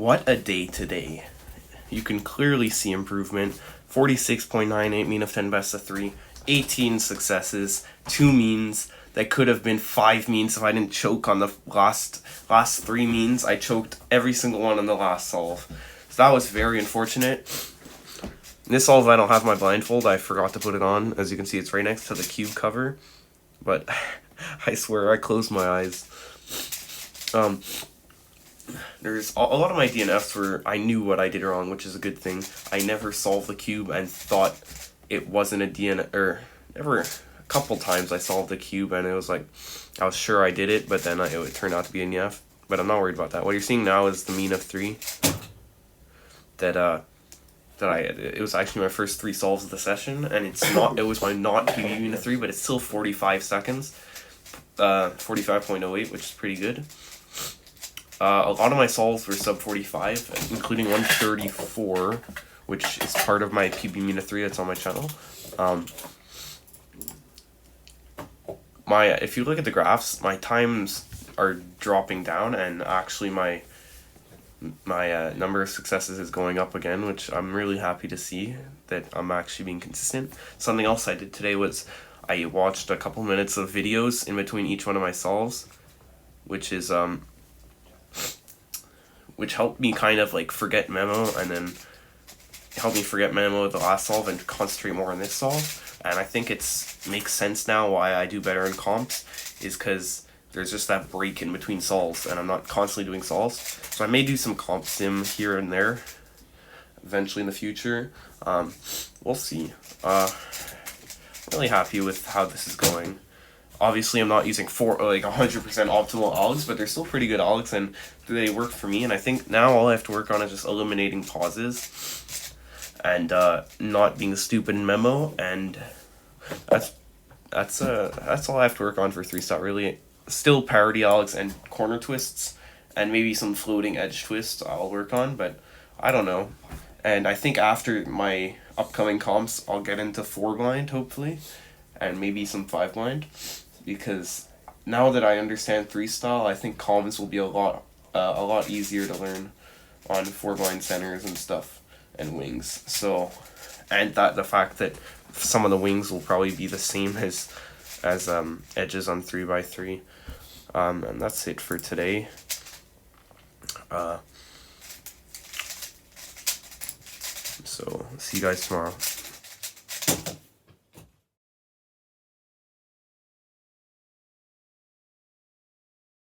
What a day today. You can clearly see improvement. 46.98 mean of 10 best of 3. 18 successes. 2 means. That could have been 5 means if I didn't choke on the last 3 means. I choked every single one on the last solve. So that was very unfortunate. This solve I don't have my blindfold. I forgot to put it on. As you can see, it's right next to the cube cover. But I swear I closed my eyes. There's a lot of my DNFs where I knew what I did wrong, which is a good thing. I never solved the cube and thought it wasn't a DNF, or never, a couple times I solved the cube and it was like, I was sure I did it, but then it turned out to be an EF. But I'm not worried about that. What you're seeing now is the mean of 3. It was actually my first 3 solves of the session, and it was my not PB mean of 3, but it's still 45 seconds. 45.08, which is pretty good. A lot of my solves were sub 45, including 134, which is part of my PB mean of 3 that's on my channel. If you look at the graphs, my times are dropping down, and actually my number of successes is going up again, which I'm really happy to see that I'm actually being consistent. Something else I did today was I watched a couple minutes of videos in between each one of my solves, which helped me kind of like forget memo, and then helped me forget memo with the last solve and concentrate more on this solve. And I think makes sense now why I do better in comps, is because there's just that break in between solves, and I'm not constantly doing solves. So I may do some comp sim here and there eventually in the future. We'll see. I'm really happy with how this is going. Obviously, I'm not using 100% optimal algs, but they're still pretty good algs, and they work for me. And I think now all I have to work on is just eliminating pauses and not being stupid in memo, and that's all I have to work on for 3-star, really. Still parity algs and corner twists, and maybe some floating edge twists I'll work on, but I don't know. And I think after my upcoming comps, I'll get into 4-blind, hopefully, and maybe some 5-blind, because now that I understand 3-style, I think comms will be a lot easier to learn on 4-blind centers and stuff, and wings. So, and the fact that some of the wings will probably be the same as edges on 3x3. And that's it for today. So see you guys tomorrow.